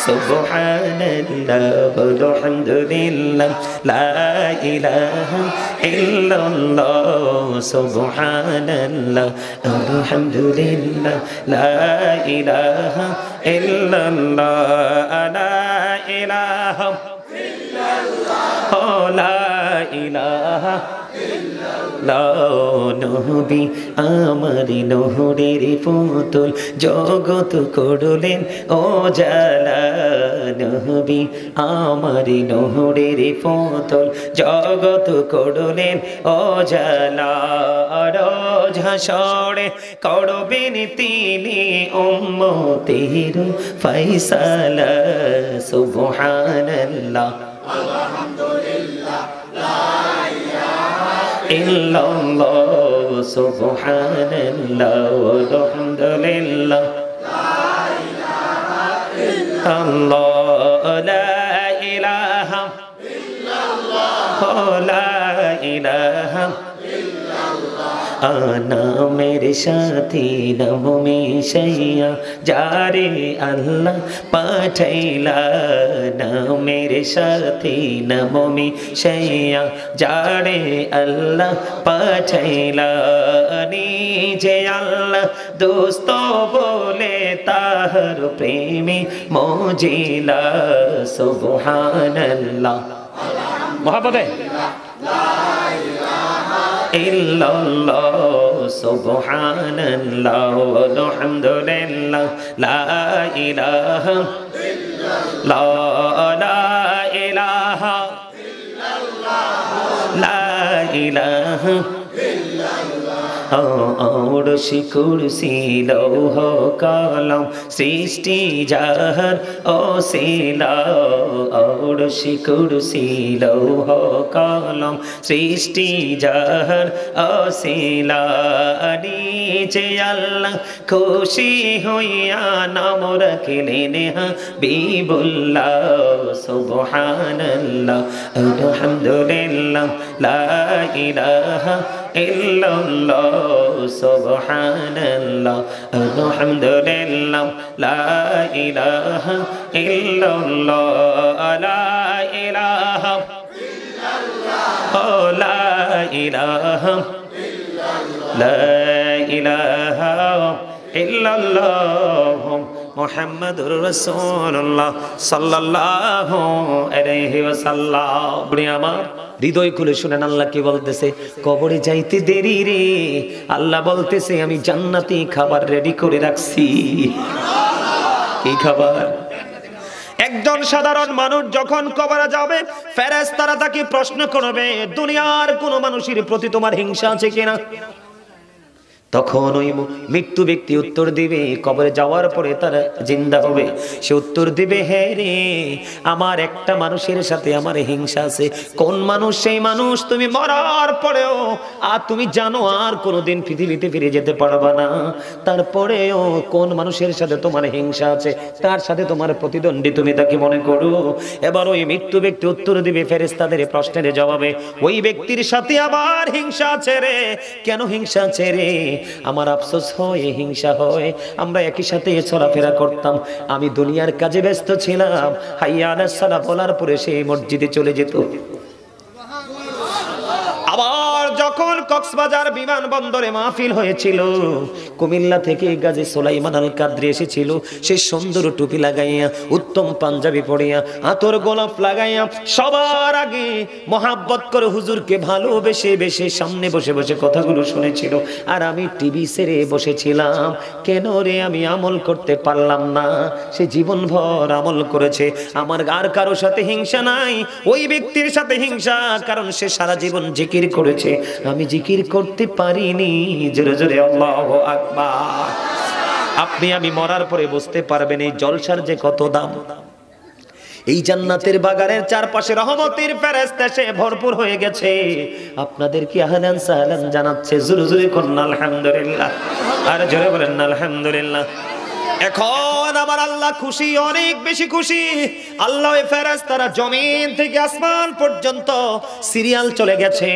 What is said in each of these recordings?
সুবহানাল্লাহ আলহামদুলিল্লাহ লা ইলাহা ইল্লাল্লাহ সুবহানাল্লাহ আলহামদুলিল্লাহ লা ইলাহা ইল্লাল্লাহ লা ইলাহা ইল্লাল্লাহ লা ইলাহা নবী আমার নহরের পুতুল জগৎ করলেন ও জালা নবী আমার নহরের পুতুল জগৎ করলেন ও জালা রোজ হাসরে করবেন তিনি উম্মতের ফয়সালা সুবহানাল্লাহ আলহামদুলিল্লাহ লা illallah subhanallah walhamdulillah la ilaha illallah la ilaha illallah la ilaha आना मेरे साथी नमो मिशैया जारे अल्लाह पाठैला ना मेरे साथी नमो मिशैया जारे अल्लाह पाठैला नीजे अल्लाह दोस्तों बोले ताहर प्रेमी मोजिला सुबहानल्लाह मोहब्बत है illallah subhanallah walhamdulillah la ilaha illallah la ilaha illallah la ilaha औरशी कुर्सी लौह कलम सृष्टि जाहर ओसिला औरशी कुर्सी लौह कलम सृष्टि जाहर ओसिला नीचे अल्लाह खुशी हुआ नाम रखलेन हबीबुल्लाह सुबहानल्लाह अल्हम्दुलिल्लाह ला इलाहा illallah subhanallah alhamdulillah la ilaha illallah la ilaha illallah la ilaha illallah la ilaha illallah মুহাম্মাদুর রাসূলুল্লাহ সাল্লাল্লাহু আলাইহি ওয়াসাল্লাম। আপনি আমার হৃদয় খুলে শুনেন আল্লাহ কি বলতেছে, কবরে যাইতে দেরি রে, আল্লাহ বলতেছে আমি জান্নাতি খাবার রেডি করে রাখছি। কি খাবার? একজন সাধারণ মানুষ যখন কবরে যাবে ফেরেশতারা তাকে প্রশ্ন করবে, দুনিয়ার কোন মানুষের প্রতি তোমার হিংসা আছে কিনা? তখন ওই মৃত্যু ব্যক্তি উত্তর দিবে, কবরে যাওয়ার পরে তারা জিন্দা হবে, সে উত্তর দিবে হ্যাঁ রে, আমার একটা মানুষের সাথে আমার হিংসা আছে। কোন মানুষ? সেই মানুষ তুমি মরার পরেও আর তুমি জানো আর কোনোদিন পৃথিবীতে ফিরে যেতে পারবা না, তারপরেও কোন মানুষের সাথে তোমার হিংসা আছে, তার সাথে তোমার প্রতিদ্বন্দ্বী তুমি তাকে মনে করো। এবার ওই মৃত্যু ব্যক্তি উত্তর দিবে ফেরেশতাদের প্রশ্নের জবাবে, ওই ব্যক্তির সাথে আবার হিংসা আছে রে। কেন হিংসা আছে রে? আমার আফসোস হয়, হিংসা হয়, আমরা একই সাথে চলাফেরা করতাম, আমি দুনিয়ার কাজে ব্যস্ত ছিলাম, হাইয়া আলাস সালাহ বলার পরে সে মসজিদে চলে যেত। আবার যখন কক্সবাজার বিমানবন্দরে মাহফিল হয়েছিল, কুমিল্লা থেকে গাজী সুলাইমান আল কাদরি এসেছিল, সে সুন্দর টুপি লাগাইয়া, উত্তম পাঞ্জাবি পরিয়া, আতর গোলাপ লাগাইয়া সবার আগে মহাব্বত করে হুজুরকে ভালোবেসে বেশে সামনে বসে বসে কথাগুলো শুনেছিল, আর আমি টিভি ছেড়ে বসেছিলাম। কেন রে? আমি আমল করতে পারলাম না। সে জীবনভর আমল করেছে, আমার আর কারো সাথে হিংসা নাই, ওই ব্যক্তির সাথে হিংসা, কারণ সে সারা জীবন জিকির করেছে, আমি জিকির করতে পারিনি। জোরে জোরে আল্লাহু আকবার। আপনি আমি মরার পরে বুঝতে পারবেন এই জলসার যে কত দাম। এই জান্নাতের বাগানের চারপাশে রহমতের ফেরেশতা সে ভরপুর হয়ে গেছে। আপনাদের কি আহলান সাহলান জানাচ্ছে? জোরে জোরে করুন আলহামদুলিল্লাহ, আর জোরে বলেন আলহামদুলিল্লাহ। এখন আমার আল্লাহ খুশি, অনেক বেশি খুশি। আল্লাহ ফেরেশতারা জমিন থেকে আসমান পর্যন্ত সিরিয়াল চলে গেছে।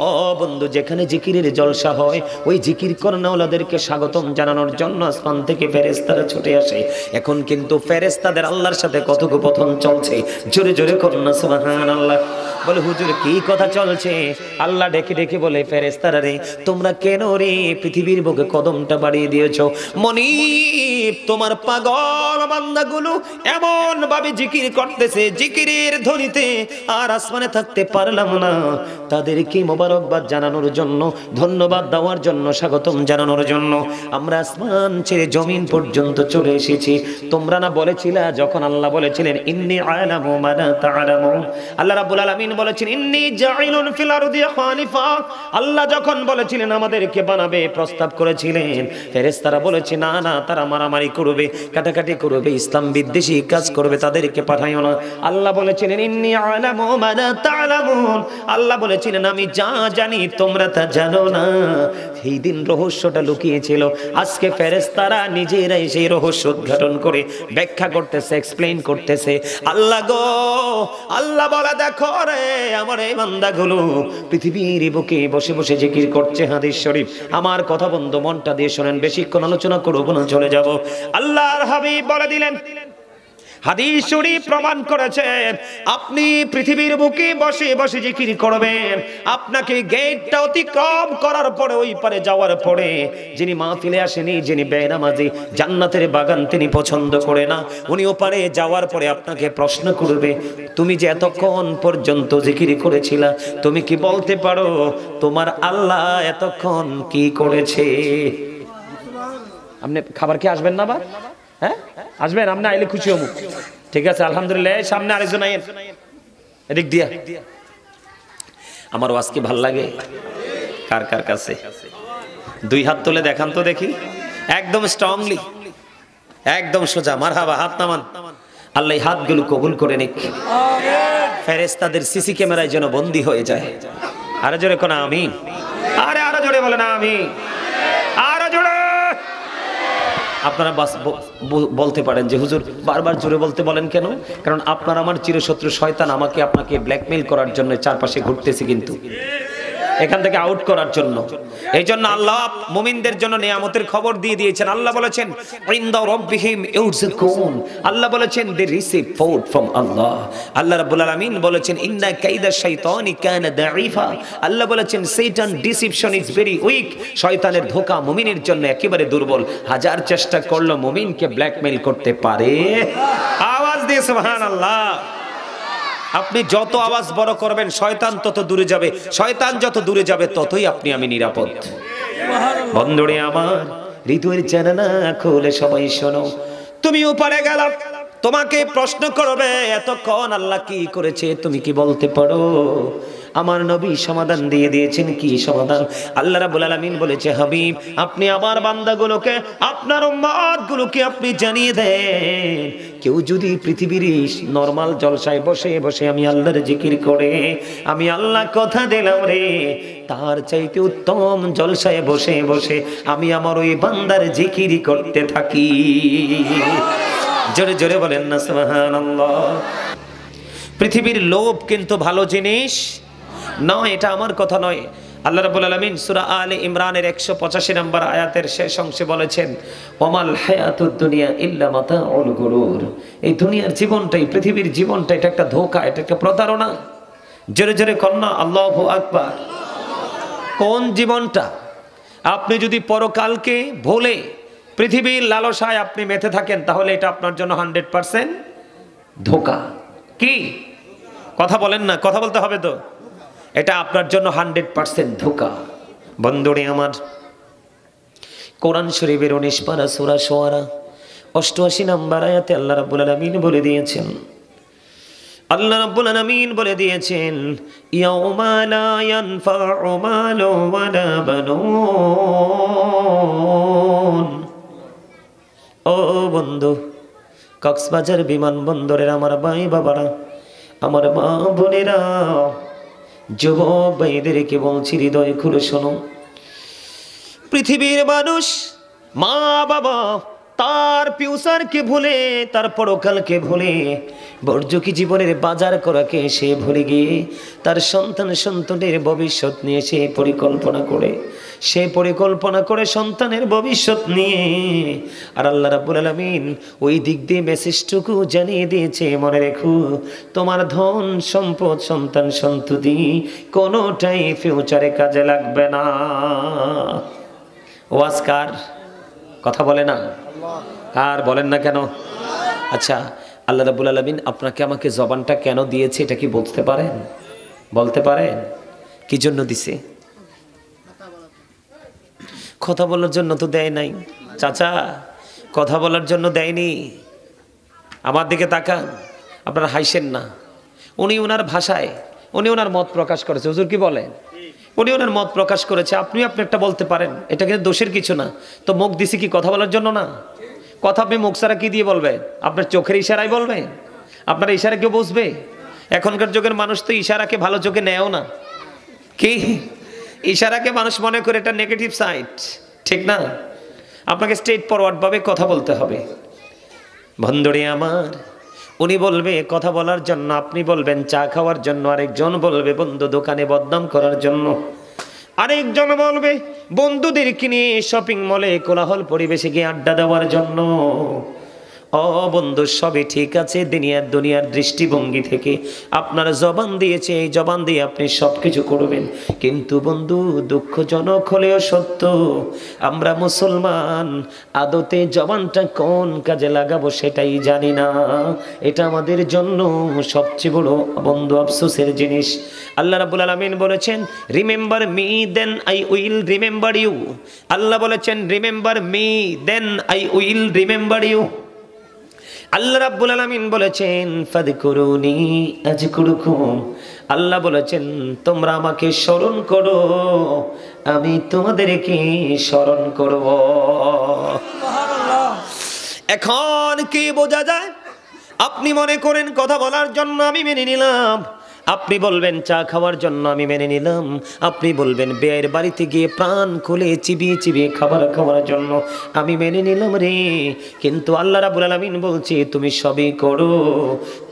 ও বন্ধু, যেখানে জিকিরের জলসা হয় ওই জিকির করনেওয়ালাদেরকে স্বাগতম জানানোর জন্য আসমান থেকে ফেরেশতারা ছুটে আসে। এখন কিন্তু ফেরেশতাদের আল্লাহর সাথে কথোপকথন চলছে। জোরে জোরে করুন না সুবহানাল্লাহ। বলে হুজুর কি কথা চলছে? আল্লাহ ডেকে ডেকে বলে, ফেরেশতারা রে, তোমরা কেন রে পৃথিবীর বুকে কদমটা বাড়িয়ে দিয়েছো? মনিব, তোমার পাগল বান্দাগুলো এমন ভাবে জিকির করতেছে, জিকিরের ধ্বনিতে আর আসমানে থাকতে পারলাম না। তাদেরকে মোবারকবাদ জানানোর জন্য, ধন্যবাদ দেওয়ার জন্য, স্বাগতম জানানোর জন্য আমরা আসমান ছেড়ে জমিন পর্যন্ত চলে এসেছি। তোমরা না বলেছিলা যখন আল্লাহ বলেছিলেন ইন্নী আ'লামু মা লা তা'লামুন, আল্লাহ রাব্বুল আলামিন বলেছেন ইন্নী জাইলুন ফিল আরদি খলিফা। আল্লাহ যখন বলেছিলেন আমাদেরকে বানাবে, প্রস্তাব করেছিলেন, ফেরেশতারা বলেছে না না, তারা মারামারি করবে, কাটাকাটি করবে, ইসলাম বিদ্বেষী কাজ করবে, তাদেরকে পাঠাইও না। আল্লাহ বলেছিলেন ইন্নী আ'লামু মা লা তা'লামুন, আল্লাহ বলেছিলেন আমি যা জানি তোমরা তা জানো না। সেই দিন রহস্যটা লুকিয়েছিল, আজকে ফেরেশতারা নিজেরাই সেই রহস্য উদ্ঘাটন করে ব্যাখ্যা করতেছে, এক্সপ্লেইন করতেছে। আল্লাহ গো, আল্লাহ বলে দেখো রে আমার এই বান্দাগুলো পৃথিবীর বুকে বসে বসে জিকির করছে। হাদিস শরীফ, আমার কথা বন্ধু মনটা দিয়ে শোনেন, বেশিক্ষণ আলোচনা করব না, চলে যাব। আল্লাহর হাবিব বলে দিলেন, হাদিস শরীফ প্রমাণ করেছেন, আপনি পৃথিবীর বুকে বসে বসে জিকির করবেন। আপনাকে গেটটা অতিক্রম করার পরে, ওই পারে যাওয়ার পরে, যিনি মাহফিলে আসেনি, যিনি বেনামাজি, জান্নাতের বাগান তিনি পছন্দ করে না, উনি ওপারে যাওয়ার পরে আপনাকে প্রশ্ন করবে, তুমি যে এতক্ষণ পর্যন্ত জিকির করেছিলা, তুমি কি বলতে পারো তোমার আল্লাহ এতক্ষণ কি করেছে? আপনি খাবার কি আসবেন না? হ্যাঁ আসবেন, আপনি আইলে খুশি হবো। ঠিক আছে, আলহামদুলিল্লাহ। সামনে আরেকজন আইন, এদিক দিয়া। আমার আজকে ভাল লাগে কার কার কাছে? দুই হাত তুলে দেখান তো দেখি, একদম স্ট্রংলি, একদম সোজা। মারহাবা, হাত নামান। আল্লাহ হাতগুলো কবুল করে নিক, ফেরেশতাদের সিসি ক্যামেরায় যেন বন্দী হয়ে যায়। আরো জোরে কোন আমিন। আরে আরো জোরে বলেন আমিন, আরো জোরে। আপনারা বলতে পারেন যে হুজুর বারবার জোরে বলতে বলেন কেন? কারণ আপনার আমার চিরশত্রু শয়তান আমাকে আপনাকে ব্ল্যাকমেইল করার জন্য চারপাশে ঘুরতেছে, কিন্তু এখান থেকে আউট করার জন্য। এই জন্য আল্লাহ মুমিনদের জন্য নিয়ামতের খবর দিয়ে দিয়েছেন। আল্লাহ বলেছেন ইনদা রাব্বিহিম ইউরযাকুন, আল্লাহ বলেছেন দে রিসিভ ফুড ফ্রম আল্লাহ। আল্লাহ রাব্বুল আলামিন বলেছেন ইন্না কাইদা শাইতানি কানা দাঈফা, আল্লাহ বলেছেন শয়তান ডিসিপশন ইজ ভেরি উইক, শয়তানের ধোঁকা মুমিনের জন্য একেবারে দুর্বল। হাজার চেষ্টা করলো মুমিনকে ব্ল্যাকমেইল করতে পারে। আওয়াজ দিয়ে সুবহানাল্লাহ। আপনি যত আওয়াজ বড় করবেন শয়তান তত দূরে যাবে, শয়তান যত দূরে যাবে ততই আপনি আমি নিরাপদ। বন্ধুরে আমার, হৃদয়ের জানালা খুলে সবাই শোনো। তুমি উপরে গেলা, তোমাকে প্রশ্ন করবে এতক্ষণ আল্লাহ কি করেছে, তুমি কি বলতে পারো? আমার নবী সমাধান দিয়ে দিয়েছেন। কি সমাধান? আল্লাহ রাব্বুল আলামিন বলেছে, হাবিব আপনি আমার বান্দাগুলোকে, আপনার উম্মতগুলোকে আপনি জানিয়ে দেন, কেউ যদি পৃথিবীর নরমাল জলসায় বসে বসে আমি আল্লাহর জিকির করে, আমি আল্লাহ কথা দিলাম রে, তার চাইতে উত্তম জলসায় বসে বসে আমি আমার ওই বান্দার জিকির করতে থাকি। জোরে জোরে বলেন না সুবহানাল্লাহ। পৃথিবীর লোভ কিন্তু ভালো জিনিস নয়, এটা আমার কথা নয়। আল্লাহ রাব্বুল আলামিন সূরা আলে ইমরানের 185 নম্বর আয়াতের শেষ অংশে বলেছেন, ওয়ামাল হায়াতুদ দুনিয়া ইল্লা মাতাউল গুরুর, এই দুনিয়ার জীবনটাই, পৃথিবীর জীবনটা, এটা একটা ধোঁকা, এটা একটা প্রতারণা। জোরে জোরে কন্যা আল্লাহু আকবার। কোন জীবনটা? আপনি যদি পরকালকে ভুলে পৃথিবীর লালসায় আপনি মেতে থাকেন, তাহলে এটা আপনার জন্য 100% ধোঁকা। কি কথা বলেন না? কথা বলতে হবে তো। এটা আপনার জন্য 100% ধোঁকা। বন্ধুরে আমার, কোরআন শরীফের 19 পারা সূরা শুআরা 88 নম্বর আয়াতে আল্লাহ রাব্বুল আলামিন বলে দিয়েছেন, আল্লাহ রাব্বুল আলামিন বলে দিয়েছেন, ইয়াউমা লা ইয়ানফাউ মালু ওয়ালা বানুন। ও বন্ধু, কক্সবাজার বিমানবন্দরের আমার ভাই বাবারা, আমার মা বোনেরা, যুবক ভাইদেরকে বলছি, হৃদয় খুলে শোনো। পৃথিবীর মানুষ, মা বাবা, তার ফিউচারকে ভুলে, তার পরকালকে ভুলে, বর্জকি জীবনের বাজার করাকে সে ভুলে গিয়ে তার সন্তানের ভবিষ্যৎ নিয়ে সে পরিকল্পনা করে সন্তানের ভবিষ্যৎ নিয়ে। আর আল্লাহ রাব্বুল আলামিন ওই দিক দিয়ে মেসেজটুকু জানিয়ে দিয়েছে, মনে রেখো তোমার ধন সম্পদ সন্তান সন্ততি কোনোটাই ফিউচারে কাজে লাগবে না। ওয়াজকার কথা বলে না, আর বলেন না কেন? আচ্ছা, আল্লাহ রাব্বুল আলামিন আপনাকে আমাকে জবানটা কেন দিয়েছে এটা কি বলতে পারেন? বলতে পারেন কি জন্য দিছে? কথা বলার জন্য তো দেয় নাই চাচা, কথা বলার জন্য দেয়নি। আমার দিকে তাকান, আপনারা হাসেন না। উনি ওনার ভাষায় উনি ওনার মত প্রকাশ করেছে। হুজুর কি বলেন? উনি ওনার মত প্রকাশ করেছে, আপনি একটা বলতে পারেন, এটা কিন্তু দোষের কিছু না। তো মুখ দিছি কি কথা বলার জন্য না? কথা আপনি মুখ ছাড়া কি দিয়ে বলবেন? আপনার চোখের ইশারায় বলবেন? আপনার ইশারা কেউ বুঝবে? এখনকার যুগের মানুষ তো ইশারাকে ভালো চোখে নেয়ও না। কি ইশারাকে মানুষ মনে করে এটা নেগেটিভ সাইড, ঠিক না? আপনাকে স্ট্রেট ফরওয়ার্ড ভাবে কথা বলতে হবে। বন্ধুরে আমার, উনি বলবে কথা বলার জন্য, আপনি বলবেন চা খাওয়ার জন্য, আরেকজন বলবে বন্ধু দোকানে বদনাম করার জন্য, আরেকজন বলবে বন্ধুদেরকে নিয়ে শপিং মলে কোলাহল পরিবেশে গিয়ে আড্ডা দেওয়ার জন্য। ও বন্ধু, সবই ঠিক আছে দুনিয়ার দৃষ্টিভঙ্গি থেকে আপনার জবান দিয়েছে, এই জবান দিয়ে আপনি সব কিছু করবেন। কিন্তু বন্ধু, দুঃখজনক হলেও সত্য, আমরা মুসলমান আদতে জবানটা কোন কাজে লাগাবো সেটাই জানি না। এটা আমাদের জন্য সবচেয়ে বড় বন্ধু আফসোসের জিনিস। আল্লাহ রাব্বুল আলামিন বলেছেন, remember me then I will remember you. Allah বলেছেন, remember me then I will remember you. Allah রাব্বুল আলামিন বলেছেন, ফাযকুরুনি আযকুরুকুম। আল্লাহ বলেছেন, তোমরা আমাকে স্মরণ করো, আমি তোমাদেরকে স্মরণ করব। এখন কি বোঝা যায়? আপনি মনে করেন কথা বলার জন্য আমি মেনে নিলাম, আপনি বলবেন চা খাওয়ার জন্য আমি মেনে নিলাম, আপনি বলবেন বিয়ের বাড়িতে গিয়ে প্রাণ খুলে চিবিয়ে চিবিয়ে খাবার খাওয়ার জন্য আমি মেনে নিলাম রে। কিন্তু আল্লাহ রাব্বুল আলামিন বলছে, তুমি সবই করো,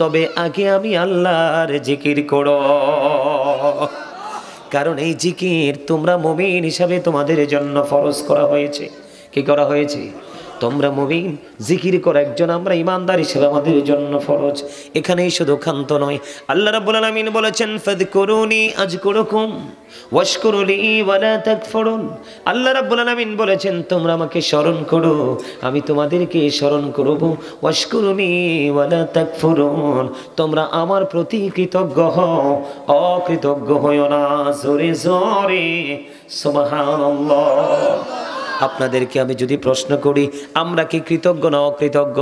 তবে আগে আমি আল্লাহর জিকির করো। কারণ এই জিকির তোমরা মুমিন হিসাবে তোমাদের জন্য ফরজ করা হয়েছে। কি করা হয়েছে? তোমরা মুমিন, জিকির করা একজন আমরা ইমানদার হিসেবে আমাদের জন্য ফরজ। এখানেই শুধু ক্ষান্ত নয়, আল্লাহ রাব্বুল আলামিন বলেছেন, ফাযকুরুনি আযকুরুকুম ওয়াশকুরুলি ওয়ালা তাকফুরুন। আল্লাহ রাব্বুল আলামিন বলেছেন, তোমরা আমাকে স্মরণ করো, আমি তোমাদেরকে স্মরণ করব। ওয়াশকুরুনি ওয়ালা তাকফুরুন, তোমরা আমার প্রতি কৃতজ্ঞ হও, অকৃতজ্ঞ হইও না। জোরে জোরে সুবহানাল্লাহ। আপনাদেরকে আমি যদি প্রশ্ন করি, আমরা কি কৃতজ্ঞ না অকৃতজ্ঞ?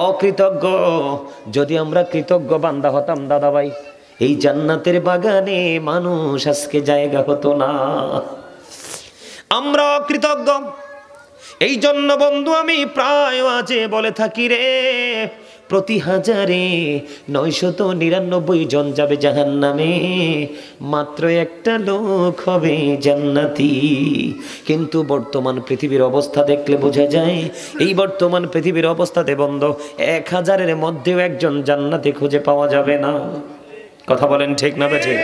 অকৃতজ্ঞ। যদি আমরা কৃতজ্ঞ বান্দা হতাম দাদা ভাই, এই জান্নাতের বাগানে মানুষ আজকে জায়গা হতো না। আমরা অকৃতজ্ঞ। এই জন্য বন্ধু আমি প্রায় আজে বলে থাকি রে, প্রতি 1099 জন যাবে জাহান্নামে, মাত্র একটা লোক হবে জান্নাতি। কিন্তু বর্তমান পৃথিবীর অবস্থা দেখলে বোঝা যায়, এই বর্তমান পৃথিবীর অবস্থাতে বন্ধু 1000-এর মধ্যেও একজন জান্নাতি খুঁজে পাওয়া যাবে না। কথা বলেন ঠিক না বেঠিক?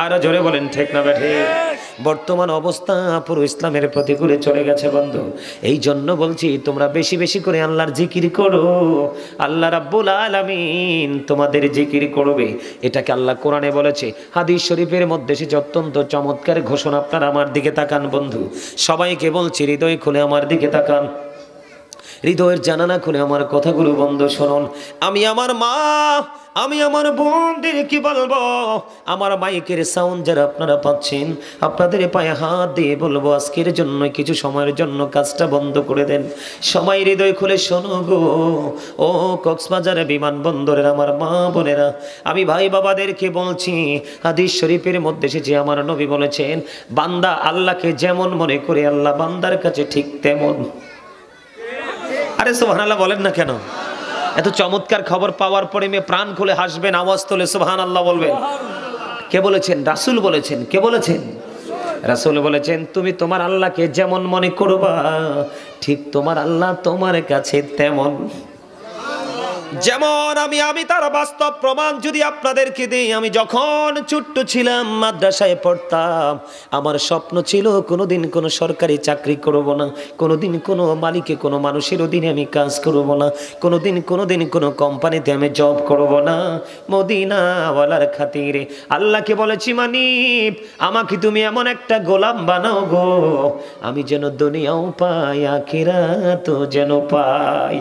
আরো জোরে বলেন ঠিক না বেঠিক? বর্তমান অবস্থা পুরো ইসলামের প্রতিকূলে চলে গেছে বন্ধু। এই জন্য বলছি, তোমরা বেশি বেশি করে আল্লাহর জিকির করো, আল্লাহ রাব্বুল আলামিন তোমাদের জিকির করবে। এটাকে আল্লাহ কোরআনে বলেছে, হাদিস শরীফের মধ্যে এসেছে অত্যন্ত চমৎকার ঘোষণা। আপনারা আমার দিকে তাকান বন্ধু, সবাইকে বলছি হৃদয় খুলে আমার দিকে তাকান, হৃদয়ের জানালা খুলে আমার কথাগুলো বন্ধ শুনুন। আমি আমার মা, আমি আমার বোনদের কি বলবো, আমার মাইকের সাউন্ড যারা আপনারা পাচ্ছেন, আপনাদের পায়ে হাত দিয়ে বলবো, আজকের জন্য কিছু সময়ের জন্য কাজটা বন্ধ করে দেন। সবাই হৃদয় খুলে শোনো গো। ও কক্সবাজারে বিমানবন্দরের আমার মা বোনেরা, আমি ভাই বাবাদেরকে বলছি, হাদিস শরীফের মধ্যে এসেছে, আমার নবী বলেছেন, বান্দা আল্লাহকে যেমন মনে করে আল্লাহ বান্দার কাছে ঠিক তেমন। আরে সুবহানাল্লাহ বলেন না কেন? এত চমৎকার খবর পাওয়ার পরে মেয়ে প্রাণ খুলে হাসবেন, আওয়াজ তোলে সুবহানাল্লাহ বলবেন। কে বলেছেন? রাসূল বলেছেন। কে বলেছেন? রাসূল বলেছেন, তুমি তোমার আল্লাহকে যেমন মনে করবা ঠিক তোমার আল্লাহ তোমার কাছে তেমন। যেমন আমি তার বাস্তব প্রমাণ যদি আপনাদেরকে দিই, আমি যখন ছোট্ট ছিলাম মাদ্রাসায় পড়তাম, আমার স্বপ্ন ছিল কোনোদিন কোনো সরকারি চাকরি করব না, কোনোদিন কোনো মালিকে কোনো মানুষের অধীনে আমি কাজ করব না, কোনোদিন কোনো কোম্পানিতে আমি জব করব না। মদিনাওয়ালার খাতিরে আল্লাহকে বলেছি, মানিব আমাকে তুমি এমন একটা গোলাম বানাও গো, আমি যেন দুনিয়াও পাই আখিরাতও যেন পাই।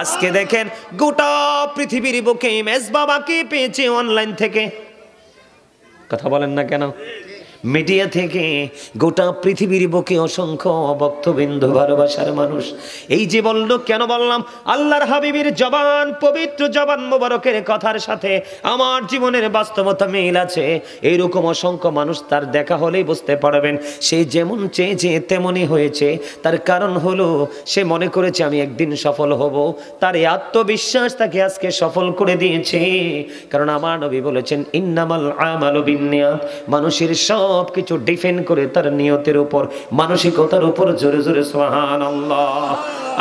আজকে দেখেন গোটা পৃথিবীর বুকে মেজবাবাকে পেয়েছে অনলাইন থেকে, কথা বলেন না কেন, মিডিয়া থেকে, গোটা পৃথিবীর বুকে অসংখ্য ভক্তবৃন্দ ভালোবাসার মানুষ। এই যে বলল, কেন বললাম, আল্লাহর হাবিবের জবান, পবিত্র জবান মোবারকের কথার সাথে আমার জীবনের বাস্তবতা মিল আছে। এইরকম অসংখ্য মানুষ তার দেখা হলেই বুঝতে পারবেন সে যেমন চেয়েছে তেমনই হয়েছে। তার কারণ হলো সে মনে করেছে আমি একদিন সফল হব, তার এই আত্মবিশ্বাস তাকে আজকে সফল করে দিয়েছে। কারণ আমার নবী বলেছেন, ইন্নামাল আমালু বিন্নিয়াত, মানুষের সব কিছু ডিপেন্ড করে তার নিয়তের উপর, মানসিকতার উপর। জোরে জোরে সুবহানাল্লাহ।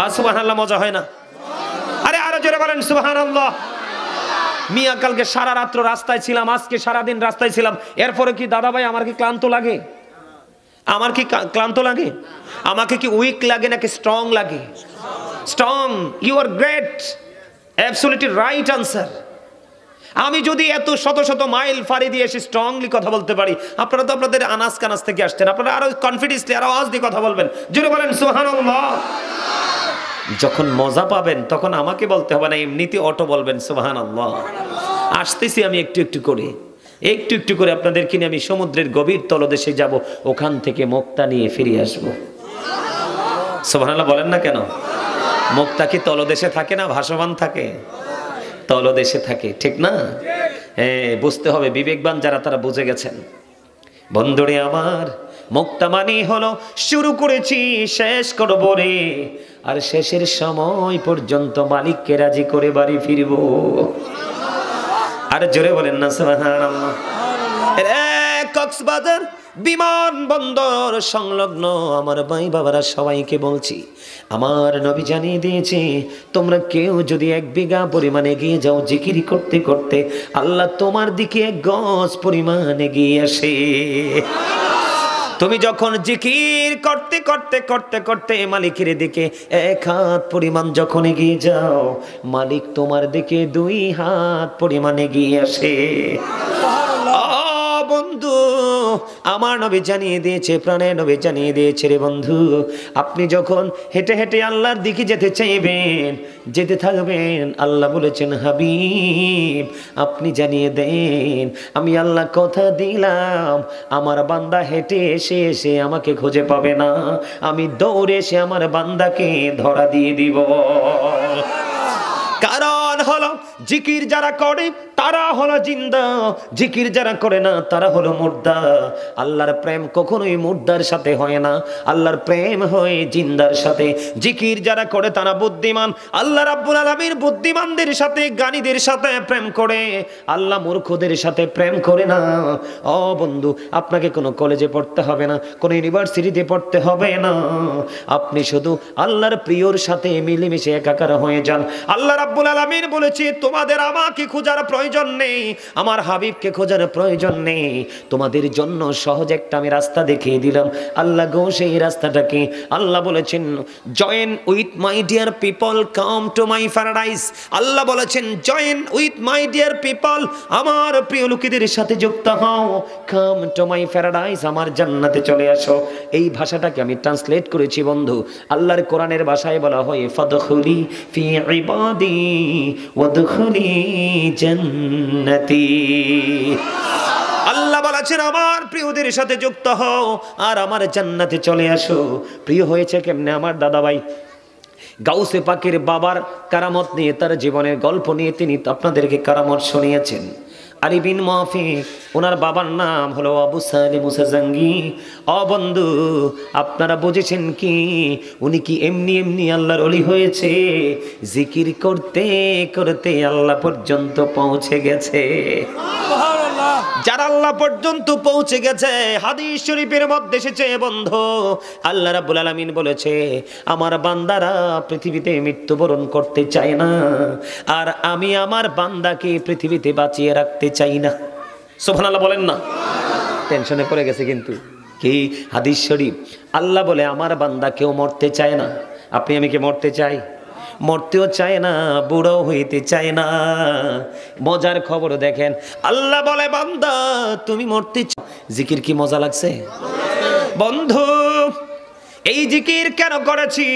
আর সুবহানাল্লাহ মজা হয় না? আরে আরো জোরে বলেন সুবহানাল্লাহ। মিয়া কালকে সারা রাত্র রাস্তায় ছিলাম, আজকে সারা দিন রাস্তায় ছিলাম, এরপরে কি দাদা ভাই আমার কি ক্লান্ত লাগে? আমার কি ক্লান্ত লাগে? আমাকে কি উইক লাগে নাকি স্ট্রং লাগে? Strong. You are great, absolutely right answer. আমি যদি এত শত শত মাইল ফাড়ি দিয়ে এসে স্ট্রংলি কথা বলতে পারি, আপনারা তো আপনাদের আনাস কানাস থেকে আসছেন, আপনারা আরো কনফিডেন্সলি আরো আওয়াজ দিয়ে কথা বলবেন। জোরে বলেন সুবহানাল্লাহ। যখন মজা পাবেন তখন আমাকে বলতে হবে না, এমনিতে অটো বলবেন সুবহানাল্লাহ। আসতেছি আমি একটু একটু করে আপনাদেরকে নিয়ে আমি সমুদ্রের গভীর তলদেশে যাব, ওখান থেকে মুক্তা নিয়ে ফিরে আসবো। সুবহানাল্লাহ বলেন না কেন? মুক্তা কি তলদেশে থাকে না ভাসমান থাকে? তলদেশে থাকে, ঠিক না? হ্যাঁ, বুঝতে হবে, বিবেকবান যারা তারা বুঝে গেছেন। বন্ধুরে আমার, মুক্তা মানে হলো শুরু করেছি শেষ করবো রে, আর শেষের সময় পর্যন্ত মালিককে রাজি করে বাড়ি ফিরবো। আর জোরে বলেন না সুবহানাল্লাহ। কক্সবাজার বিমানবন্দর সংলগ্ন আমার ভাই বাবারা সবাইকে বলছি, আমার নবী জানিয়ে দিয়েছে, তোমরা কেউ যদি 1 বিঘা পরিমাণে এগিয়ে যাও জিকির করতে করতে, আল্লাহ তোমার দিকে 1 গজ পরিমাণ এগিয়ে আসে। তুমি যখন জিকির করতে করতে করতে করতে মালিকের দিকে 1 হাত পরিমাণ যখন এগিয়ে যাও, মালিক তোমার দিকে 2 হাত পরিমাণ এগিয়ে আসে। বন্ধু, আমার নবী জানিয়ে দিয়েছে, প্রাণের নবী জানিয়ে দিয়েছে রে বন্ধু, আপনি যখন হেঁটে হেঁটে আল্লাহর দিকে যেতে চাইবেন, যেতে থাকবেন, আল্লাহ বলেছেন হাবিব আপনি জানিয়ে দেন, আমি আল্লাহ কথা দিলাম, আমার বান্দা হেঁটে এসে এসে আমাকে খুঁজে পাবে না, আমি দৌড়ে এসে আমার বান্দাকে ধরা দিয়ে দিব। কারণ হলো জিকির যারা করে তারা হলো জিন্দা, জিকির যারা করে না তারা হলো মুর্দা। আল্লাহর প্রেম কখনোই মুর্দার সাথে হয় না, আল্লাহর প্রেম হয় জিন্দার সাথে। জিকির যারা করে তারা বুদ্ধিমান, আল্লাহ রাব্বুল আলামিন বুদ্ধিমানদের সাথে জ্ঞানীদের সাথে প্রেম করে, আল্লাহ মূর্খদের সাথে প্রেম করে না। ও বন্ধু, আপনাকে কোনো কলেজে পড়তে হবে না, কোনো ইউনিভার্সিটিতে পড়তে হবে না, আপনি শুধু আল্লাহর প্রিয়র সাথে মিলেমিশে একাকার হয়ে যান। আল্লাহ রাব্বুল আলামিন বলেছে, তোমাদের আমাকে খোঁজার প্রয়োজন নেই, আমার হাবিবকে খোঁজার প্রয়োজন নেই, তোমাদের জন্য সহজ একটা আমি রাস্তা দেখিয়ে দিলাম। আল্লাহ গো, সেই রাস্তাটাকে আল্লাহ বলেছেন, join with my dear people, come to my paradise. Allah বলেছেন, join with my dear people, আমার প্রিয় লোকেদের সাথে যুক্ত হও, কাম টু মাই প্যারাডাইস, আমার জান্নাতে চলে আসো। এই ভাষাটাকে আমি ট্রান্সলেট করেছি বন্ধু, আল্লাহর কোরআনের ভাষায় বলা হয়, ফাদখুলি ফি ইবাদি ওয়াদখুলি জান্নাতি। আল্লাহ বলেছেন, আমার প্রিয়দের সাথে যুক্ত হও আর আমার জান্নাতে চলে আসো। প্রিয় হয়েছে কেমনে? আমার দাদা ভাই গাউসে পাকের বাবার কারামত নিয়ে, তার জীবনের গল্প নিয়ে তিনি আপনাদেরকে কারামত শুনিয়েছেন। আলী বিন মাহফিক, ওনার বাবার নাম হলো আবু সালেহ মুসা জাঙ্গি। বন্ধু, আপনারা বুঝেছেন কি, উনি কি এমনি এমনি আল্লাহর ওলি হয়েছে? জিকির করতে করতে আল্লাহ পর্যন্ত পৌঁছে গেছে। যারা আল্লাহ পর্যন্ত পৌঁছে গেছে, হাদিস শরীফের মধ্যে এসেছে বন্ধু, আল্লাহ রাব্বুল আলামিন বলেছে আমার বান্দারা পৃথিবীতে মৃত্যুবরণ করতে চায় না, আর আমি আমার বান্দাকে পৃথিবীতে বাঁচিয়ে রাখতে চাই না। সুবহানাল্লাহ বলেন না? টেনশনে পড়ে গেছে কিন্তু কি হাদিস শরীফ, আল্লাহ বলে আমার বান্দা কেউ মরতে চায় না। আপনি আমি কি মরতে চাই? মরতেও চায় না, বুড়ো হইতে চায় না। মজার খবর দেখেন, আল্লাহ বলে বান্দা তুমি মরতে চাও, জিকির কি মজা লাগছে বন্ধু? এই জিকির কেন করেছি?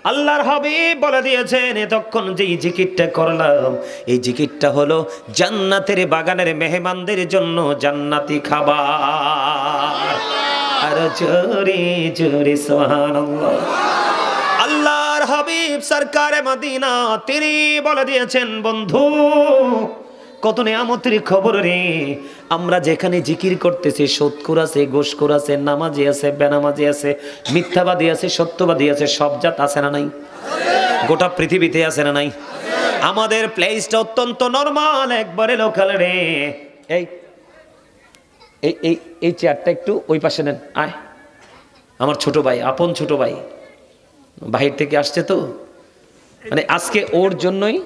আল্লাহর হাবিব বলে দিয়েছেন এতক্ষণ যে জিকিরটা করলাম, এই জিকিরটা হলো জান্নাতের বাগানের মেহমানদের জন্য জান্নাতি খাবার। আর জোরে জোরে সুবহানাল্লাহ। আল্লাহর হাবিব সরকারে মদিনা তিনি বলে দিয়েছেন বন্ধু কত নিয়ামতের খবর রে। আমরা যেখানে জিকির করতেছি, সুদখোর আছে, ঘুষখোর আছে, নামাজি আছে, বেনামাজি আছে, মিথ্যাবাদী আছে, সত্যবাদী আছে, সব জাত আছে না নাই? গোটা পৃথিবীতে আছে না নাই? আমাদের প্লেসটা অত্যন্ত নরমাল, একবারে লোকাল রে। এই এই এই এই চেয়ারটা একটু ওই পাশে নেন। আয়, আমার ছোট ভাই, আপন ছোট ভাই, বাহির থেকে আসছে তো, মানে আজকে ওর জন্যই।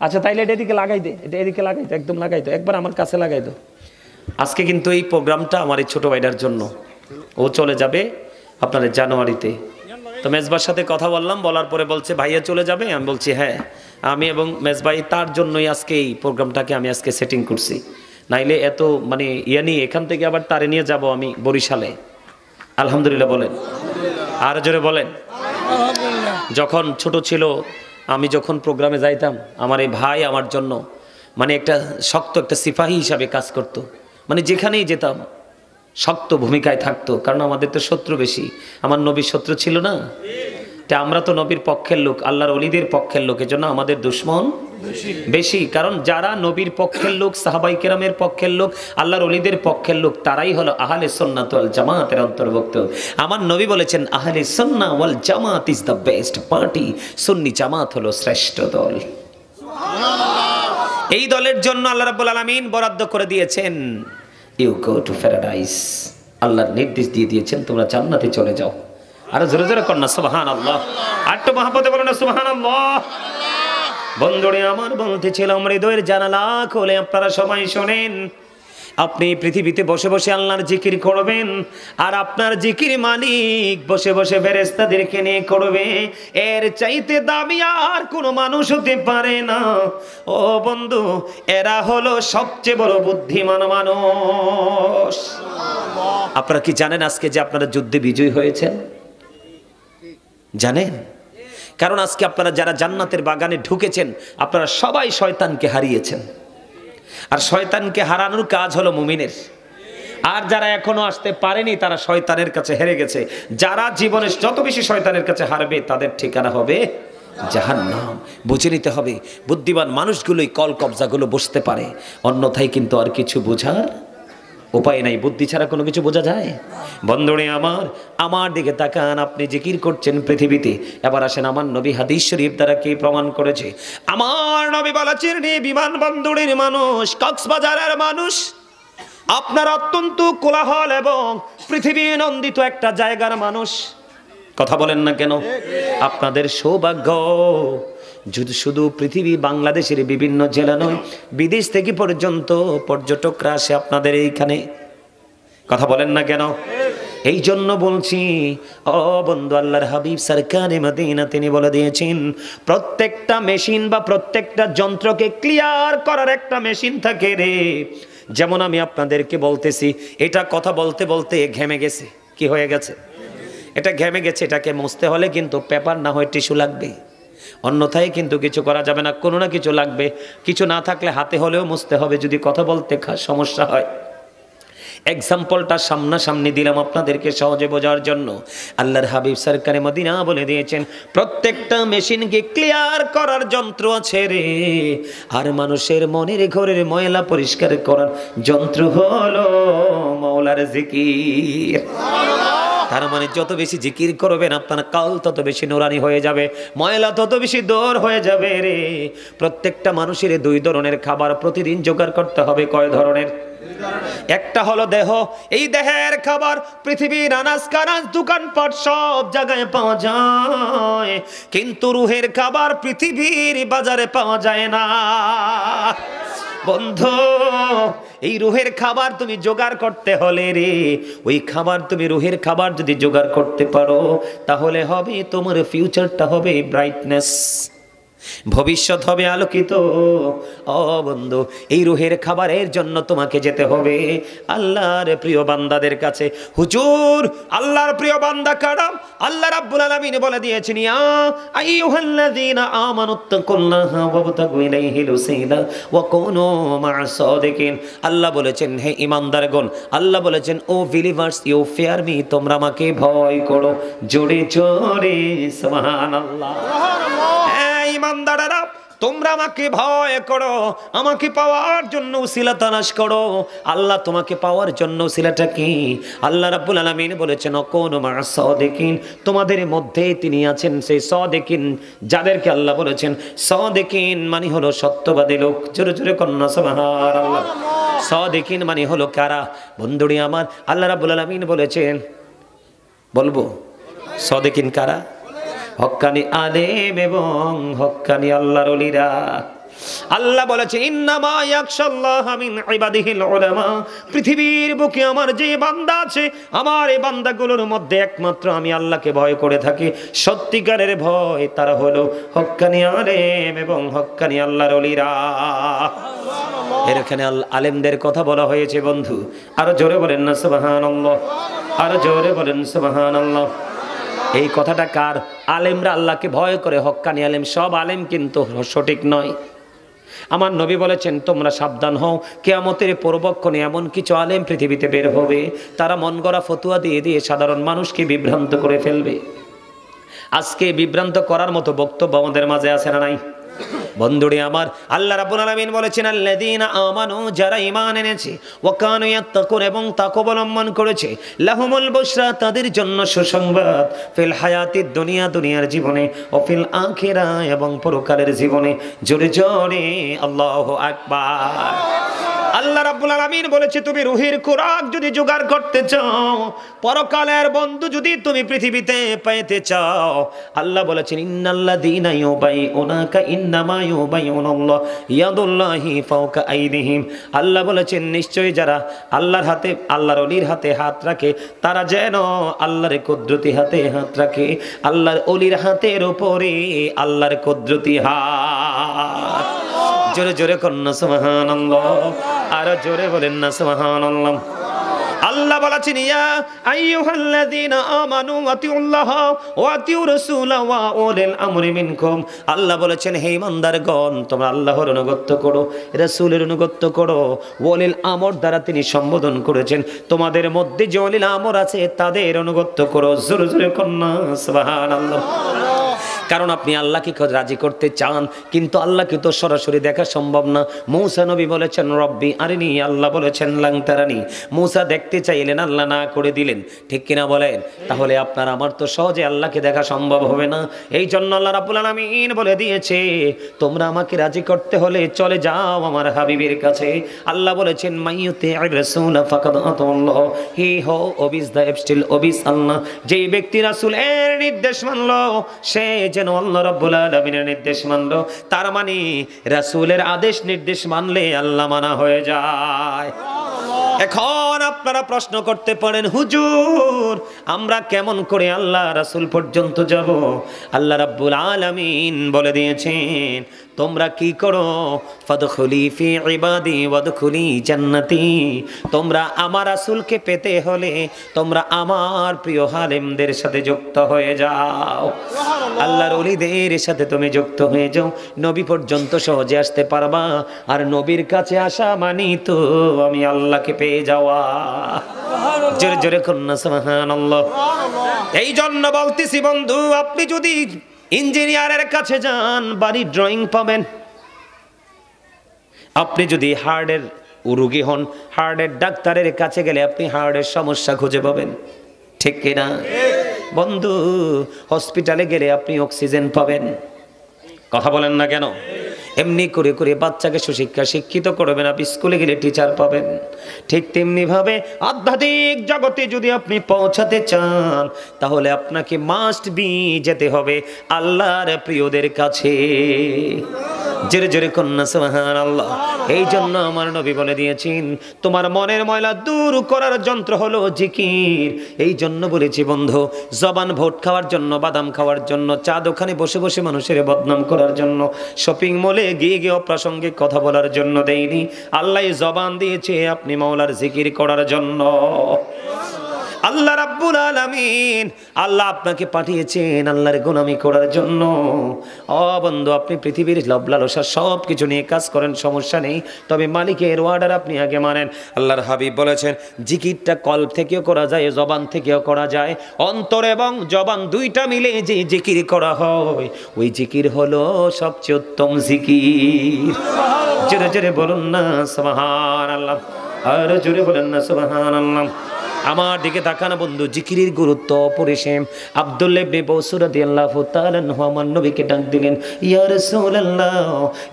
আচ্ছা তাইলে এটা এদিকে লাগাই দে, এটা এদিকে লাগাই দে, একদম লাগাই দো, একবার আমার কাছে লাগাই দো। আজকে কিন্তু এই প্রোগ্রামটা আমার এই ছোট ভাইটার জন্য। ও চলে যাবে আপনার জানুয়ারিতে। তো মেজবার সাথে কথা বললাম, বলার পরে বলছে ভাইয়া চলে যাবে। আমি বলছি হ্যাঁ, আমি এবং মেজবাই তার জন্যই আজকে এই প্রোগ্রামটাকে আমি আজকে সেটিং করছি। নাইলে এত মানে ইয়ে নিয়ে এখান থেকে আবার তারে নিয়ে যাব আমি বরিশালে। আলহামদুলিল্লাহ বলেন, আর জোরে বলেন। যখন ছোট ছিল, আমি যখন প্রোগ্রামে যাইতাম, আমার এই ভাই আমার জন্য মানে একটা শক্ত একটা সিপাহী হিসাবে কাজ করত। মানে যেখানেই যেতাম শক্ত ভূমিকায় থাকতো, কারণ আমাদের তো শত্রু বেশি। আমার নবীর শত্রু ছিল না, তা আমরা তো নবীর পক্ষের লোক, আল্লাহর ওলিদের পক্ষের লোক, এজন্য আমাদের দুশমন বেশি। কারণ যারা নবীর পক্ষের লোক, সাহাবাই কেরামের পক্ষের লোক, আল্লাহর ওলিদের পক্ষের লোক, তারাই হলো আহলে সুন্নাত ওয়াল জামাতের অন্তর্ভুক্ত। আমার নবী বলেছেন আহলে সুন্নাহ ওয়াল জামাত ইজ দ্য বেস্ট পার্টি, সুন্নি জামাত হলো শ্রেষ্ঠ দল। এই দলের জন্য আল্লাহ রাব্বুল আলামিন বরাদ্দ করে দিয়েছেন ইউ গো টু প্যারাডাইস। আল্লাহর নির্দেশ দিয়ে দিয়েছেন তোমরা জান্নাতে চলে যাও। আর জোরে জোরে কন্যা সুবহানাল্লাহ, আর তো মহব্বতে বলো না সুবহানাল্লাহ। বন্ধুরে আমার বলতেছিলাম হৃদয়ের জানালা খুলে আপনারা সবাই শোনেন। আপনি পৃথিবীতে বসে বসে আল্লাহর জিকির করবেন, আর আপনার জিকির মালিক বসে বসে ফেরেশতাদেরকে নিয়ে করবে। এর চাইতে দামি আর কোনো মানুষ হতে পারে না। ও বন্ধু, এরা হলো সবচেয়ে বড় বুদ্ধিমান মানুষ। আপনারা কি জানেন আজকে যে আপনারা যুদ্ধে বিজয়ী হয়েছেন? জানেন? কারণ আজকে আপনারা যারা জান্নাতের বাগানে ঢুকেছেন, আপনারা সবাই শয়তানকে হারিয়েছেন। আর শয়তানকে হারানোর কাজ হলো মুমিনের। আর যারা এখনো আসতে পারেনি তারা শয়তানের কাছে হেরে গেছে। যারা জীবনে যত বেশি শয়তানের কাছে হারবে তাদের ঠিকানা হবে জাহান্নাম। বুঝে নিতে হবে, বুদ্ধিমান মানুষগুলোই কল কবজাগুলো বসতে পারে, অন্যথায় কিন্তু আর কিছু বোঝার উপায় নাই। বুদ্ধি ছাড়া কোনো কিছু বোঝা যায়? বন্ধুরে আমার দিকে তাকান। আপনি জিকির করছেন পৃথিবীতে, এবার আসেন আমার নবী হাদিস শরীফ দ্বারা কি প্রমাণ করেছে। আমার নবী বলেছেন বিমানবন্দরের মানুষ, কক্সবাজারের মানুষ, আপনার অত্যন্ত কোলাহল এবং পৃথিবী নন্দিত একটা জায়গার মানুষ। কথা বলেন না কেন? আপনাদের সৌভাগ্য শুধু পৃথিবী বাংলাদেশের বিভিন্ন জেলা নয়, বিদেশ থেকে পর্যন্ত পর্যটকরা আসে আপনাদের এইখানে। কথা বলেন না কেন? এই জন্য বলছি ও বন্ধু, আল্লাহর হাবিব সরকারে মদিনা তিনি বলে দিয়েছেন প্রত্যেকটা মেশিন বা প্রত্যেকটা যন্ত্রকে ক্লিয়ার করার একটা মেশিন থাকে রে। যেমন আমি আপনাদেরকে বলতেছি, এটা কথা বলতে বলতে ঘেমে গেছে। কি হয়ে গেছে? এটা ঘেমে গেছে। এটাকে মুছতে হলে কিন্তু পেপার না হয় টিস্যু লাগবে, অন্যথায় কিন্তু কিছু করা যাবে না। কোনো না কিছু লাগবে, কিছু না থাকলে হাতে হলেও মুছতে হবে যদি কথা বলতে সমস্যা হয়। এক্সাম্পলটা সামনাসামনি দিলাম আপনাদেরকে সহজে বোঝার জন্য। আল্লাহর হাবিব সরকারে মদিনা বলে দিয়েছেন প্রত্যেকটা মেশিনকে ক্লিয়ার করার যন্ত্র আছে রে। আর মানুষের মনের ঘরের ময়লা পরিষ্কার করার যন্ত্র হলো মাওলার জিকির। তার মানে যত বেশি জিকির করবেন আপনার কাল তত বেশি নুরানি হয়ে যাবে, ময়লা তত বেশি দূর হয়ে যাবে রে। প্রত্যেকটা মানুষের দুই ধরনের খাবার প্রতিদিন জোগাড় করতে হবে। কয় ধরনের? একটা হলো দেহ, এই দেহের খাবার পৃথিবীর আনাজ কানাজ দোকানপাট সব জায়গায় পাওয়া যায়, কিন্তু রুহের খাবার পৃথিবীর বাজারে পাওয়া যায় না। বন্ধু, এই রুহের খাবার তুমি জোগাড় করতে হলে রে, ওই খাবার তুমি রুহের খাবার যদি জোগাড় করতে পারো তাহলে হবে তোমার ফিউচারটা হবে ব্রাইটনেস, ভবিষ্যৎ হবে আলোকিত। ও বন্ধু, এই রুহের খাবারের জন্য তোমাকে যেতে হবে আল্লাহর প্রিয় বান্দাদের কাছে। হুজুর, আল্লাহর প্রিয় বান্দা কারা? আল্লাহ রাব্বুল আলামিন বলে দিয়েছেন, ইয়া আইয়ুহাল্লাযীনা আমানুত্তাকুল্লাহা ওয়াবতাগু ইলাইহিল ওয়াসিলা ওয়া কুনু মা'আস সাদিকিন। আল্লাহ বলেছেন, হে ঈমানদারগণ, আল্লাহ বলেছেন, O believers, you fear me, তোমরা আমাকে ভয় করো। জোরে জোরে সুবহানাল্লাহ। ইমানদারেরা, তোমরা আমাকে ভয় করো, আমাকে পাওয়ার জন্য উসিলা তালাশ করো। আল্লাহ তোমাকে পাওয়ার জন্য উসিলাটা কি? আল্লাহ রাব্বুল আলামিন বলেছেন, কুনু মা'আস সাদিকিন, তোমাদের মধ্যে তিনি আছেন সেই সাদিকিন, যাদেরকে আল্লাহ বলেছেন সাদিকিন মানে হলো সত্যবাদী লোক। জোরে জোরে কন্যা সুবহানাল্লাহ। সাদিকিন মানে হলো কারা? বন্ধুরি আমার, আল্লাহ রাব্বুল আলামিন বলেছেন, বলবো সাদিকিন কারা? হক্কানি আলেম এবং হক্কানি আল্লাহর ওলিরা। আল্লাহ বলেছে, ইন্নামা ইয়াখশাল্লাহা মিন ইবাদিহিল উলামা। পৃথিবীর বুকে আমার যে বান্দা আছে, আমার এই বান্দাগুলোর মধ্যে একমাত্র আমি আল্লাহকে ভয় করে থাকি। সত্যিকারের ভয় তারা হলো হক্কানি আলেম এবং হক্কানি আল্লাহর ওলিরা। এখানে আলেমদের কথা বলা হয়েছে বন্ধু, আরো জোরে বলেন না সুবহানাল্লাহ, আরো জোরে বলেন সুবহানাল্লাহ। এই কথাটা কার? আলেমরা আল্লাহকে ভয় করে, হক্কানি আলেম। সব আলেম কিন্তু সঠিক নয়। আমার নবী বলেছেন, তোমরা সাবধান হও, কিয়ামতের পূর্বক্ষণে এমন কিছু আলেম পৃথিবীতে বের হবে, তারা মন গড়া ফতুয়া দিয়ে দিয়ে সাধারণ মানুষকে বিভ্রান্ত করে ফেলবে। আজকে বিভ্রান্ত করার মতো বক্তব্য আমাদের মাঝে আছে না নাই? বন্ধুরে আমার, আল্লাহ রাব্বুল আলামিন বলেছেন, আল্লাযীনা আমানু, যারা ঈমান এনেছে, ওয়া কানু ইয়াত্তাকুন, এবং তাকওয়া অবলম্বন করেছে, লাহুমুল বুশরা, তাদের জন্য সুসংবাদ, ফিল হায়াতিদ দুনিয়া, দুনিয়ার জীবনে, ও ফিল আখিরা, এবং পরকালের জীবনে। জোরে জোরে আল্লাহু আকবার। আল্লাহ রাব্বুল আলামিন বলেছে, তুমি রুহের খোরাক যদি জোগাড় করতে চাও, পরকালের বন্ধু যদি তুমি পৃথিবীতে পেতে চাও, আল্লাহ বলেছেন, ইন্নাল্লাযীনা ইউবাইউনাকা ইন্নামা ইউবাইউনাল্লাহ ইয়াদুল্লাহি ফাওকা আইদিহিম। আল্লাহ বলেছেন, নিশ্চয়ই যারা আল্লাহর হাতে, আল্লাহর ওলির হাতে হাত রাখে, তারা যেন আল্লাহর কুদরতি হাতে হাত রাখে। আল্লাহর ওলির হাতের উপরে আল্লাহর কুদরতি হাত। জোরে জোরে কন্যা সুবহানাল্লাহ, আর জোরে বলেন না সুবহানাল্লাহ। আল্লাহ বলেছেন, ইয়া আইয়ুহাল্লাযীনা আমানু আতিউল্লাহ ওয়া আতিউর রাসূলা ওয়া উলিল আমরি মিনকুম। আল্লাহ বলেছেন, হে ঈমানদারগণ, তোমরা আল্লাহর অনুগত্য করো, রাসূলের অনুগত্য করো। ওয়ালিল আমর দ্বারা তিনি সম্বোধন করেছেন, তোমাদের মধ্যে যে ওয়ালিল আমর আছে তাদের অনুগত্য করো। জোরে জোরে কন্যা সুবহানাল্লাহ। কারণ আপনি আল্লাহকে রাজি করতে চান, কিন্তু আল্লাহকে তো সরাসরি দেখা সম্ভব না। মূসা নবী বলেছেন, রব্বি আরিনি, আল্লাহ বলেছেন লাং তারানি। মূসা দেখতে চাইলেন, আল্লাহ না করে দিলেন, ঠিক কিনা বলেন? তাহলে আপনার আমার তো সহজে আল্লাহকে দেখা সম্ভব হবে না। এই জন্য আল্লাহ রাব্বুল আলামিন বলে দিয়েছে, তোমরা আমাকে রাজি করতে হলে চলে যাও আমার হাবিবের কাছে। আল্লাহ বলেছেন, মাইয়ুতি'র রাসূল ফাকাদ আতাল্লাহ, হি হো ওবিস দ্য এবস্টিল ওবিস আল্লাহ। যেই ব্যক্তি রাসূলের নির্দেশ মানলো, সে যেন আল্লাহ রাব্বুল আলামিনের নির্দেশ মানলো। তার মানে রাসূলের আদেশ নির্দেশ মানলে আল্লাহ মানা হয়ে যায়। এখন আপনারা প্রশ্ন করতে পারেন, হুজুর আমরা কেমন করে আল্লাহ রাসূল পর্যন্ত যাব? আল্লাহ রাব্বুল আলামিন বলে দিয়েছেন, তোমরা কি করো, ফাদখুলি ফি ইবাদি ওয়াদখুলি জান্নাতি। তোমরা আমার রাসূলকে পেতে হলে তোমরা আমার প্রিয় আলেমদের সাথে যুক্ত হয়ে যাও, আল্লাহর ওলিদের সাথে তুমি যুক্ত হয়ে যাও, নবী পর্যন্ত সহজে আসতে পারবা। আর নবীর কাছে আসা মানি তো আমি আল্লাহকে পেয়ে যাওয়া। জোরে জোরে কন্যা সুবহানাল্লাহ। এই জন্য বলতেছি বন্ধু, আপনি যদি ইঞ্জিনিয়ারের কাছে যান, বাড়ির ড্রয়িং পাবেন। আপনি যদি হার্টের রোগী হন, হার্টের ডাক্তারের কাছে গেলে আপনি হার্টের সমস্যা খুঁজে পাবেন, ঠিক কিনা? বন্ধু, হসপিটালে গেলে আপনি অক্সিজেন পাবেন, কথা বলেন না কেন? এমনি করে করে বাচ্চাকে সুশিক্ষা শিক্ষিত করবেন, আপনি স্কুলে গেলে টিচার পাবেন। ঠিক তেমনি ভাবে আধ্যাত্মিক জগতে যদি আপনি পৌঁছাতে চান, তাহলে আপনাকে মাস্ট বি যেতে হবে আল্লাহর প্রিয়দের কাছে। জোরে জোরে কন্যা সুবহানাল্লাহ। এই জন্য আমার নবী বলে দিয়েছেন, তোমার মনের ময়লা দূর করার যন্ত্র হলো জিকির। এই জন্য বলেছি বন্ধু, জবান ভোট খাওয়ার জন্য, বাদাম খাওয়ার জন্য, চা দোকানে বসে বসে মানুষের বদনাম করার জন্য, শপিং মলে গিয়ে গিয়ে অপ্রাসঙ্গিক কথা বলার জন্য দেয়নি। আল্লাহ জবান দিয়েছে আপনি মাওলার জিকির করার জন্য। আল্লাহ রাব্বুল আলামিন, আল্লাহ আপনাকে পাঠিয়েছেন আল্লাহর গোলামি করার জন্য। ও বন্ধু, আপনি পৃথিবীর লোভ লালসা সব কিছু নিয়ে কাজ করেন, সমস্যা নেই, তবে মালিকের অর্ডার আপনি আগে মানেন। আল্লাহর হাবিব বলেছেন, জিকিরটা কল্প থেকেও করা যায়, জবান থেকেও করা যায়। অন্তর এবং জবান দুইটা মিলে যে জিকির করা হয়, ওই জিকির হলো সবচেয়ে উত্তম জিকির। জোরে জোরে বলুন না সুবহানাল্লাহ, আর জোরে বলুন না সুবহানাল্লাহ। আমার দিকে তাকান বন্ধু, জিকিরের গুরুত্ব অপরিসীম। আব্দুল্লাহ ইবনে বসর রাদিয়াল্লাহু তাআলা আনহু আমার নবীকে ডাক দিলেন, ইয়া রাসূলুল্লাহ,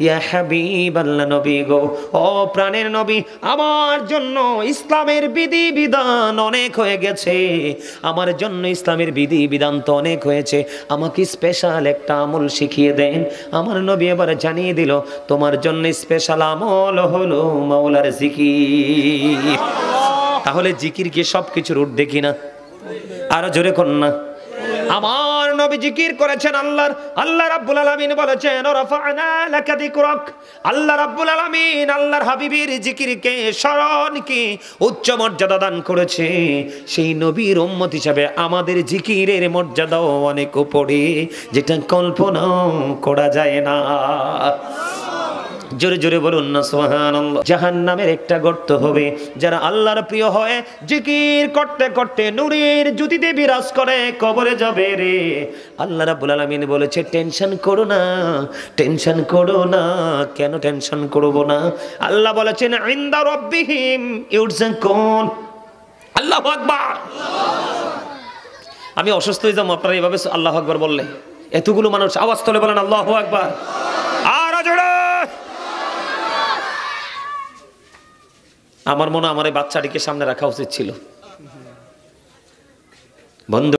ইয়া হাবিবাল্লাহ, নবী গো, ও প্রাণের নবী, আমার জন্য ইসলামের বিধি বিধান অনেক হয়ে গেছে, আমার জন্য ইসলামের বিধি বিধান তো অনেক হয়েছে, আমাকে স্পেশাল একটা আমল শিখিয়ে দেন। আমার নবী এবার জানিয়ে দিল, তোমার জন্য স্পেশাল আমল হলো মাওলার জিকির। তাহলে জিকির কি সবকিছুর ঊর্ধ্বে কিনা? আরো জোরে কন্যা। আমার নবী জিকির করেছেন আল্লাহ রাব্বুল আলামিন বলেছেন, রাফা'না লাকা যিকরাক। আল্লাহ রাব্বুল আলামিন আল্লাহর হাবিবের জিকিরকে, স্মরণকে উচ্চ মর্যাদা দান করেছে। সেই নবীর উম্মত হিসাবে আমাদের জিকিরের মর্যাদাও অনেক উপরে, যেটা কল্পনা করা যায় না। জোরে জোরে বলুন না সুবহানাল্লাহ। জাহান্নামের একটা গর্ত হবে, যারা আল্লাহর প্রিয় হয়ে জিকির করতে করতে নূরের জ্যোতিতে বিরাজ করে কবরে যাবে রে। আল্লাহ রাব্বুল আলামিন বলেছে, টেনশন করো না, টেনশন করো না। কেন টেনশন করব না? আল্লাহ বলেছেন, ইনদা রাব্বিহিম ইউরজাকুন। আল্লাহু আকবার। আমি অসুস্থ হয়ে যাবো আপনারা এইভাবে আল্লাহু আকবার বললে, এতগুলো মানুষ আওয়াজ তুলে বলেন আল্লাহু আকবার। আর জোরে। আমার মনে হয় আমার এই বাচ্চাটিকে সামনে রাখা উচিত ছিল বন্ধু।